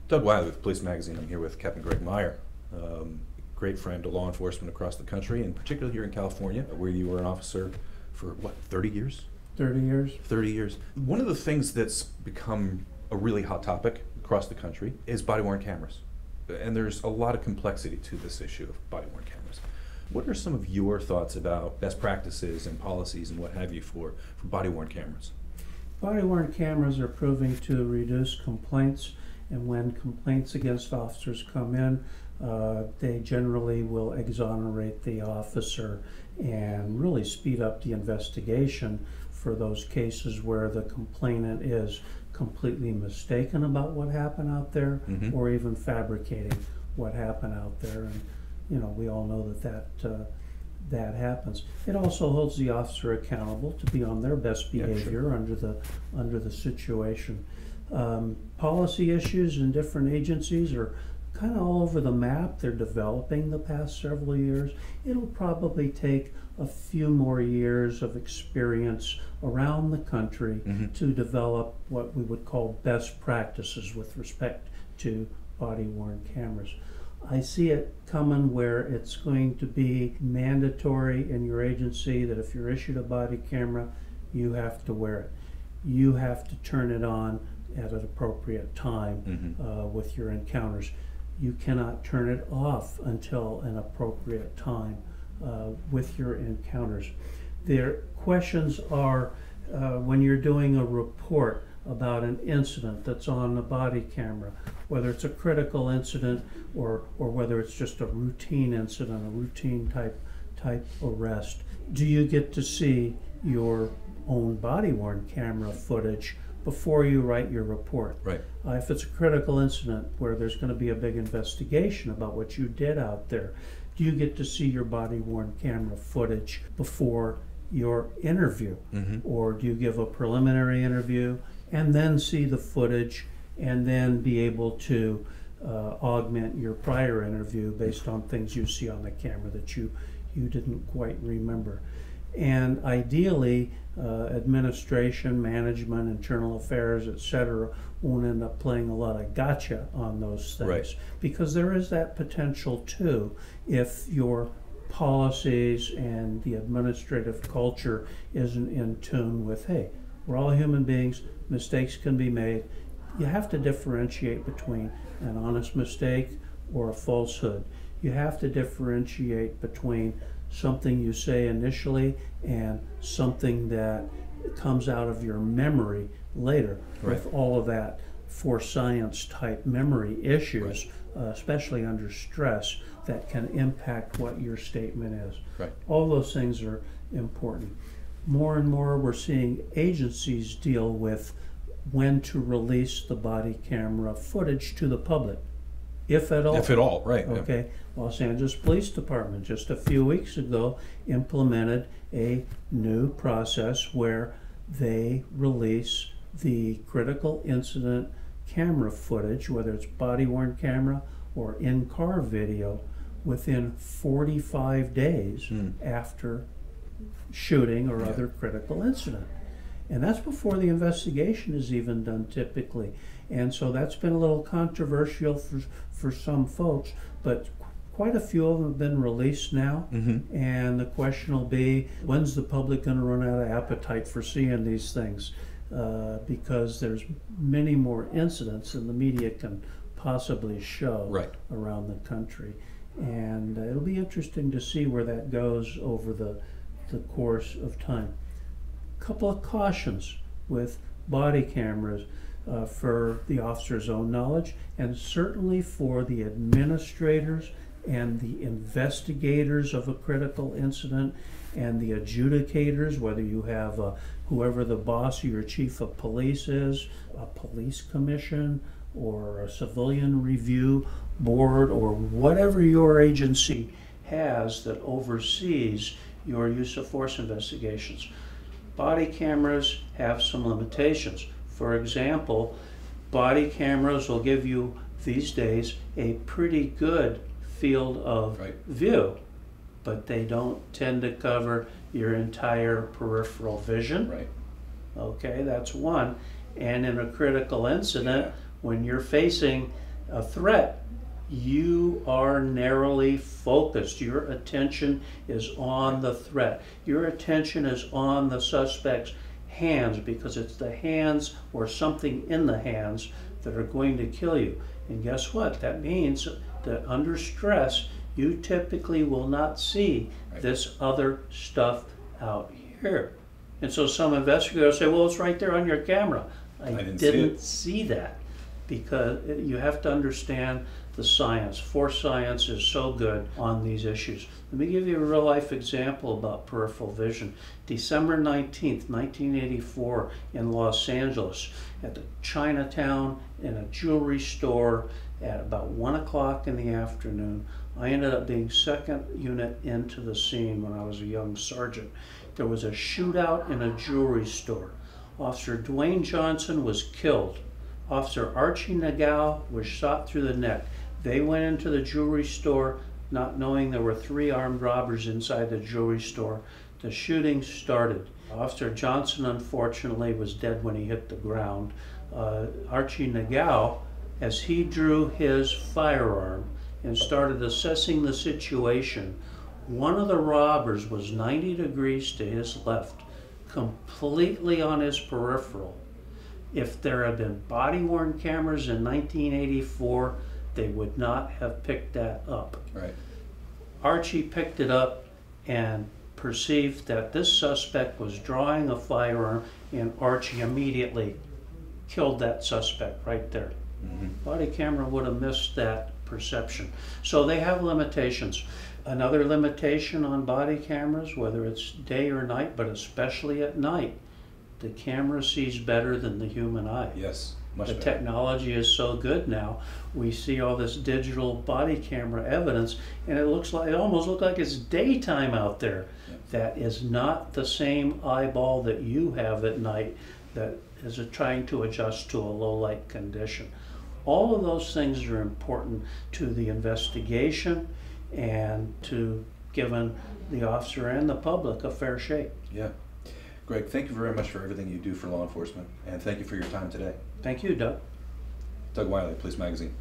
Doug Wiley with Police Magazine. I'm here with Captain Greg Meyer, great friend to law enforcement across the country, and particularly here in California, where you were an officer for, what, 30 years? 30 years. 30 years. One of the things that's become a really hot topic across the country is body-worn cameras. And there's a lot of complexity to this issue of body-worn cameras. What are some of your thoughts about best practices and policies and what have you for body-worn cameras? Body-worn cameras are proving to reduce complaints, and when complaints against officers come in, they generally will exonerate the officer and really speed up the investigation for those cases where the complainant is completely mistaken about what happened out there, or even fabricating what happened out there. And you know, we all know that happens. It also holds the officer accountable to be on their best behavior under the situation. Policy issues in different agencies are kind of all over the map. They're developing the past several years. It'll probably take a few more years of experience around the country to develop what we would call best practices with respect to body-worn cameras. I see it coming where it's going to be mandatory in your agency that if you're issued a body camera, you have to wear it. You have to turn it on at an appropriate time with your encounters. You cannot turn it off until an appropriate time with your encounters. Their questions are when you're doing a report about an incident that's on the body camera, whether it's a critical incident or whether it's just a routine incident, a routine type arrest. Do you get to see your own body-worn camera footage before you write your report? Right. If it's a critical incident where there's going to be a big investigation about what you did out there, do you get to see your body-worn camera footage before your interview? Or do you give a preliminary interview and then see the footage and then be able to augment your prior interview based on things you see on the camera that you didn't quite remember? And ideally, administration, management, internal affairs, etc., won't end up playing a lot of gotcha on those things. Right. Because there is that potential too, if your policies and the administrative culture isn't in tune with, hey, we're all human beings, mistakes can be made. You have to differentiate between an honest mistake or a falsehood. You have to differentiate between something you say initially and something that comes out of your memory later. Right. With all of that for science type memory issues, especially under stress, that can impact what your statement is. Right. All those things are important. More and more we're seeing agencies deal with when to release the body camera footage to the public, if at all. If at all, right. Okay. Los Angeles Police Department just a few weeks ago implemented a new process where they release the critical incident camera footage, whether it's body-worn camera or in-car video, within 45 days after shooting or other critical incident. And that's before the investigation is even done typically. And so that's been a little controversial for some folks, but quite a few of them have been released now. And the question will be, when's the public going to run out of appetite for seeing these things? Because there's many more incidents than the media can possibly show around the country. And it'll be interesting to see where that goes over the course of time. Couple of cautions with body cameras for the officer's own knowledge, and certainly for the administrators and the investigators of a critical incident and the adjudicators, whether you have whoever the boss or your chief of police is, a police commission or a civilian review board, or whatever your agency has that oversees your use of force investigations. Body cameras have some limitations. For example, body cameras will give you these days a pretty good field of view, but they don't tend to cover your entire peripheral vision. Okay, that's one. And in a critical incident, when you're facing A threat, you are narrowly focused. Your attention is on the threat. Your attention is on the suspect's hands, because it's the hands or something in the hands that are going to kill you. And guess what? That means that under stress, you typically will not see this other stuff out here. And so some investigators say, well, it's right there on your camera. I didn't see that, because you have to understand the science. Force science is so good on these issues. Let me give you a real life example about peripheral vision. December 19th, 1984 in Los Angeles, at the Chinatown in a jewelry store at about 1 o'clock in the afternoon. I ended up being second unit into the scene when I was a young sergeant. There was a shootout in a jewelry store. Officer Dwayne Johnson was killed. Officer Archie Nagao was shot through the neck. They went into the jewelry store not knowing there were 3 armed robbers inside the jewelry store. The shooting started. Officer Johnson, unfortunately, was dead when he hit the ground. Archie Nagao, as he drew his firearm and started assessing the situation, one of the robbers was 90 degrees to his left, completely on his peripheral. If there had been body-worn cameras in 1984, they would not have picked that up. Right. Archie picked it up and perceived that this suspect was drawing a firearm, and Archie immediately killed that suspect right there. Mm-hmm. Body camera would have missed that perception. So they have limitations. Another limitation on body cameras, whether it's day or night, but especially at night, the camera sees better than the human eye. Yes, much The better. technology is so good now. We see all this digital body camera evidence, and it almost looks like it's daytime out there. Yep. That is not the same eyeball that you have at night that is trying to adjust to a low light condition. All of those things are important to the investigation and to giving the officer and the public a fair shake. Yeah. Greg, thank you very much for everything you do for law enforcement, and thank you for your time today. Thank you, Doug. Doug Wiley, Police Magazine.